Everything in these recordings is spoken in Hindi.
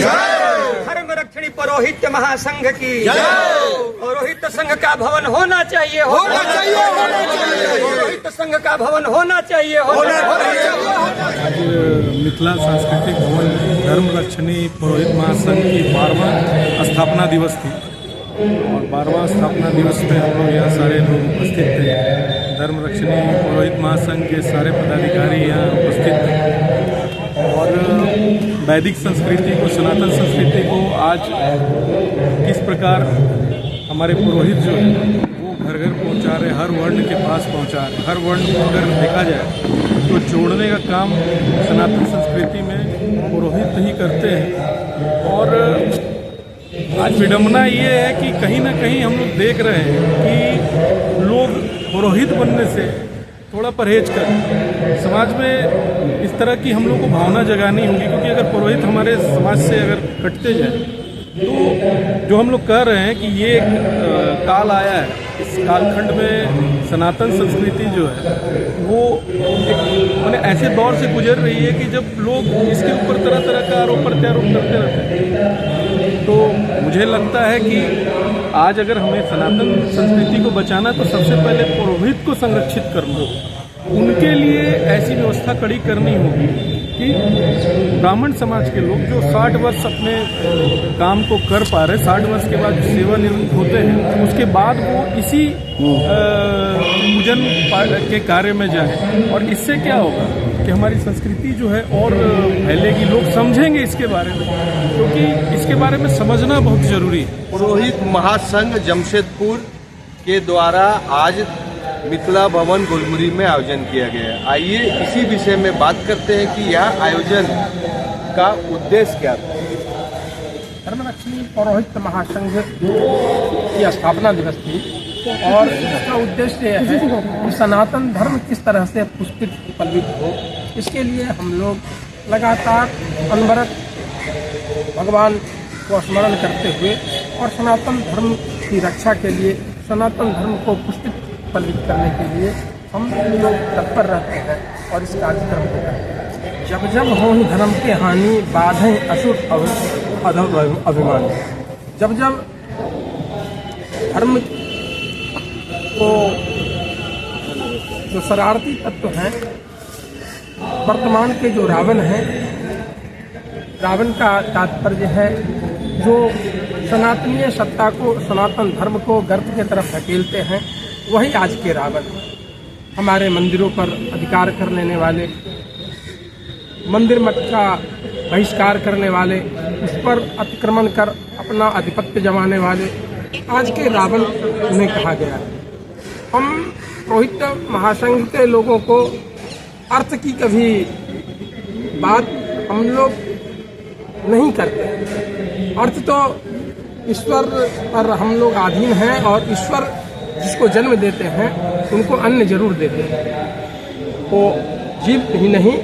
धर्म रक्षणी पौरोहित्य महासंघ की पौरोहित्य संघ का भवन होना चाहिए, पौरोहित्य संघ का भवन होना चाहिए। आज मिथिला सांस्कृतिक भवन धर्म रक्षणी पुरोहित महासंघ की 12वां स्थापना दिवस थी और 12वां स्थापना दिवस में हम लोग यहाँ सारे लोग उपस्थित थे। धर्म रक्षणी पुरोहित महासंघ के सारे पदाधिकारी यहाँ उपस्थित थे और वैदिक संस्कृति को, सनातन संस्कृति को आज किस प्रकार हमारे पुरोहित जो है वो घर घर पहुँचा रहे, हर वर्ण के पास पहुँचा रहे। हर वर्ण को अगर देखा जाए तो जोड़ने का काम सनातन संस्कृति में पुरोहित ही करते हैं। और आज विडंबना ये है कि कहीं ना कहीं हम लोग देख रहे हैं कि लोग पुरोहित बनने से थोड़ा परहेज कर समाज में इस तरह की हम लोग को भावना जगानी होगी, क्योंकि अगर पुरोहित हमारे समाज से अगर कटते जाए तो जो हम लोग कह रहे हैं कि ये एक काल आया है, इस कालखंड में सनातन संस्कृति जो है वो माने ऐसे दौर से गुजर रही है कि जब लोग इसके ऊपर तरह तरह का आरोप प्रत्यारोप करते रहते हैं। तो मुझे लगता है कि आज अगर हमें सनातन संस्कृति को बचाना तो सबसे पहले पुरोहित को संरक्षित करना होगा। उनके लिए ऐसी व्यवस्था कड़ी करनी होगी कि ब्राह्मण समाज के लोग जो 60 वर्ष अपने काम को कर पा रहे, 60 वर्ष के बाद सेवानिवृत्त होते हैं, उसके बाद वो इसी पूजन के कार्य में जाएं। और इससे क्या होगा कि हमारी संस्कृति जो है और फैलेगी, लोग समझेंगे इसके बारे में, क्योंकि इसके बारे में समझना बहुत जरूरी है। पुरोहित महासंघ जमशेदपुर के द्वारा आज मिथिला भवन गुलमुरी में आयोजन किया गया है। आइए इसी विषय में बात करते हैं कि यह आयोजन का उद्देश्य क्या था। धर्म रक्षणी पौरोहित्य महासंघ की स्थापना दिवस थी और इसका उद्देश्य यह है कि सनातन धर्म किस तरह से पुष्पित पल्वित हो, इसके लिए हम लोग लगातार अनवरत भगवान को स्मरण करते हुए और सनातन धर्म की रक्षा के लिए, सनातन धर्म को पुष्पित पल्वित करने के लिए हम लोग तत्पर रहते हैं और इस कार्यक्रम को करते हैं। जब जब हो ही धर्म के हानि बाधें असुर अभिमान, जब जब धर्म को जो शरारती तत्व हैं, वर्तमान के जो रावण हैं, रावण का तात्पर्य है जो सनातनीय सत्ता को, सनातन धर्म को गर्त की तरफ धकेलते हैं, वही आज के रावण। हमारे मंदिरों पर अधिकार कर लेने वाले, मंदिर मठ का बहिष्कार करने वाले, उस पर अतिक्रमण कर अपना आधिपत्य जमाने वाले आज के रावण उन्हें कहा गया है। हम पुरोहित महासंघ के लोगों को अर्थ की कभी बात हम लोग नहीं करते। अर्थ तो ईश्वर पर हम लोग अधीन हैं और ईश्वर जिसको जन्म देते हैं उनको अन्न जरूर देते हैं। वो जीव ही नहीं,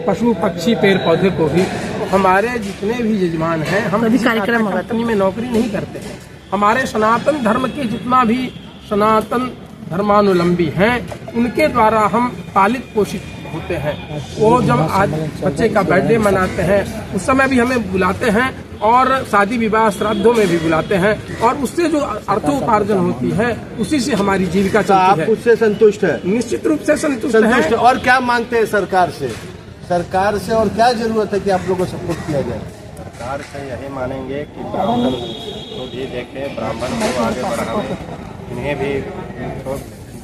पशु पक्षी पेड़ पौधे को भी। हमारे जितने भी यजमान हैं, हम किसी कंपनी में नौकरी नहीं करते हैं। हमारे सनातन धर्म के जितना भी सनातन धर्मानुलंबी हैं उनके द्वारा हम पालित पोषित होते हैं। वो जब आज बच्चे का बर्थडे मनाते हैं उस समय भी हमें बुलाते हैं और शादी विवाह श्राद्धों में भी बुलाते हैं और उससे जो अर्थोपार्जन होती है उसी से हमारी जीविका चलती है। आप उससे संतुष्ट है? निश्चित रूप से संतुष्ट है। और क्या मांगते हैं सरकार से? सरकार से और क्या जरूरत है कि आप लोगों को सपोर्ट किया जाए? सरकार से यही मानेंगे कि ब्राह्मण को भी देखें, ब्राह्मण को आगे बढ़ाएं। इन्हें भी तो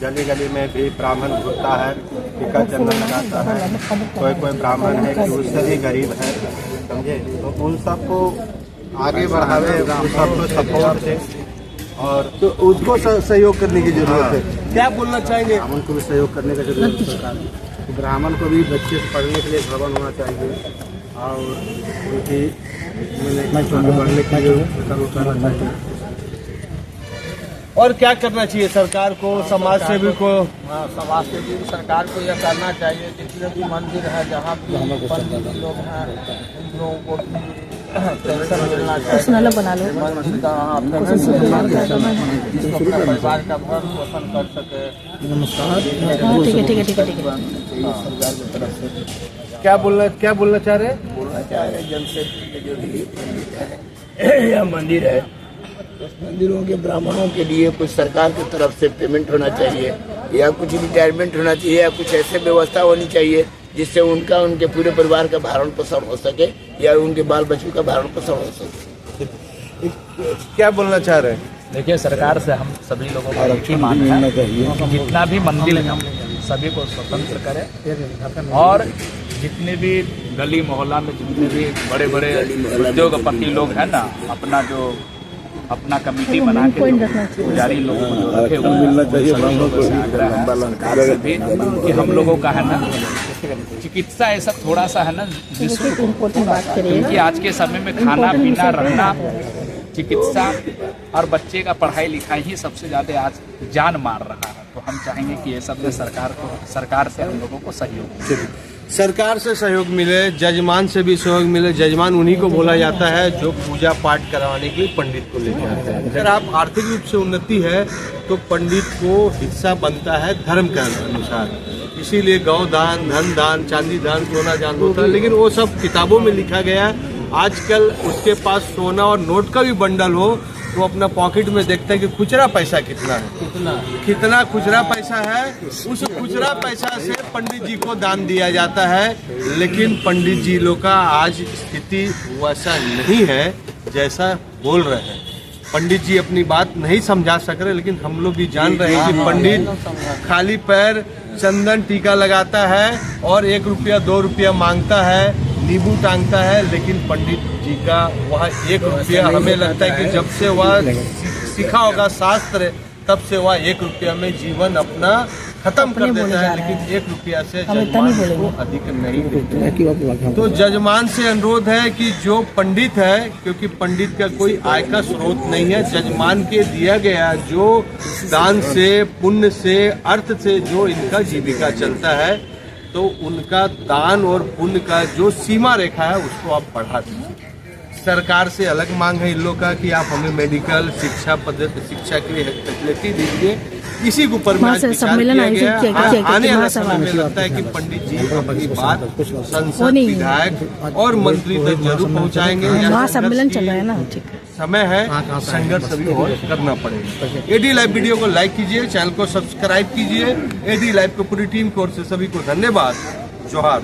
गली गली में भी ब्राह्मण घूमता है, टीका चंदन लगाता है। कोई ब्राह्मण है कि उससे भी गरीब है, समझे, तो उन सबको आगे बढ़ावे, उन सबको सपोर्ट दे और तो उसको सहयोग करने की जरूरत है। क्या बोलना चाहेंगे? ब्राह्मण को भी सहयोग करने का जरूरत है सरकार। ब्राह्मण को भी बच्चे से पढ़ने के लिए भवन होना चाहिए और उनकी बढ़ने के लिए करना चाहिए। और क्या करना चाहिए सरकार को, समाज सेवी को? समाज सेवी सरकार को यह करना चाहिए, जितने भी मंदिर है, जहाँ भी पंडित लोग हैं, उन लोगों को भी पेंशन मिलना चाहिए। बना लो परिवार का भरण पोषण कर सके। नमस्कार। ठीक है। क्या बोलना चाह रहे हैं? कहना चाह रहे हैं जमशेदपुर के जो भी पंडित है या मंदिर है, उस मंदिरों के ब्राह्मणों के लिए कुछ सरकार की तरफ से पेमेंट होना चाहिए या कुछ रिटायरमेंट होना चाहिए या कुछ ऐसे व्यवस्था होनी चाहिए जिससे उनका उनके पूरे परिवार का भरण पोषण हो सके या उनके बाल बच्चों का भरण पोषण हो सके। क्या बोलना चाह रहे हैं? देखिए, सरकार से हम सभी लोगों को एक ही मांग है, जितना भी मंदिर है सभी को स्वतंत्र करें और जितने भी गली मोहल्ला में जितने भी बड़े बड़े उद्योगपति लोग हैं ना, अपना कमेटी बना के पुजारी लोगों को रखे हुए भी कि हम लोगों का है ना चिकित्सा ऐसा थोड़ा सा है ना जिसको, क्योंकि आज के समय में खाना पीना रहना, चिकित्सा और बच्चे का पढ़ाई लिखाई ही सबसे ज़्यादा आज जान मार रहा है। तो हम चाहेंगे कि ये सब में सरकार से हम लोगों को सहयोग मिले। सरकार से सहयोग मिले, जजमान से भी सहयोग मिले। जजमान उन्हीं को बोला जाता है जो पूजा पाठ करवाने के लिए पंडित को लेकर आते हैं। अगर आप आर्थिक रूप से उन्नति है तो पंडित को हिस्सा बनता है धर्म के अनुसार। इसीलिए गौ दान, धन दान, चांदी दान, सोना दान होता है, लेकिन वो सब किताबों में लिखा गया है। आजकल उसके पास सोना और नोट का भी बंडल हो तो अपना पॉकेट में देखते हैं कि खुचरा पैसा कितना है, कितना खुचरा पैसा है। उस खुचरा पैसा से पंडित जी को दान दिया जाता है, लेकिन पंडित जी लोग का आज स्थिति वैसा नहीं है जैसा बोल रहे हैं। पंडित जी अपनी बात नहीं समझा सक रहे, लेकिन हम लोग भी जान रहे हैं कि पंडित खाली पैर चंदन टीका लगाता है और 1 रुपया 2 रुपया मांगता है, नींबू टांगता है, लेकिन पंडित जी का वह 1 रुपया हमें लगता है कि जब से वह सीखा होगा शास्त्र तब से वह 1 रुपया में जीवन अपना खत्म कर देता है, लेकिन 1 रुपया से जजमान को अधिक नहीं देते। तो जजमान से अनुरोध है कि जो पंडित है, क्योंकि पंडित का कोई आय का स्रोत नहीं है, जजमान के दिया गया जो दान से, पुण्य से, अर्थ से जो इनका जीविका चलता है, तो उनका दान और पुण्य का जो सीमा रेखा है उसको आप बढ़ा दीजिए। सरकार से अलग मांग है इन लोग का कि आप हमें मेडिकल शिक्षा के लिए फैसिलिटी दीजिए। इसी के ऊपर में आज विचार किया गया। आने वाले समय में लगता है कि पंडित जी अपनी बात संसद, विधायक और मंत्री तक जरूर पहुंचाएंगे। महासम्मेलन चल रहा है ना, ठीक है, समय है, संघर्ष सभी को करना पड़ेगा। एडी लाइव वीडियो को लाइक कीजिए, चैनल को सब्सक्राइब कीजिए। एडी लाइव को पूरी टीम की ओर से सभी को धन्यवाद। जोहार।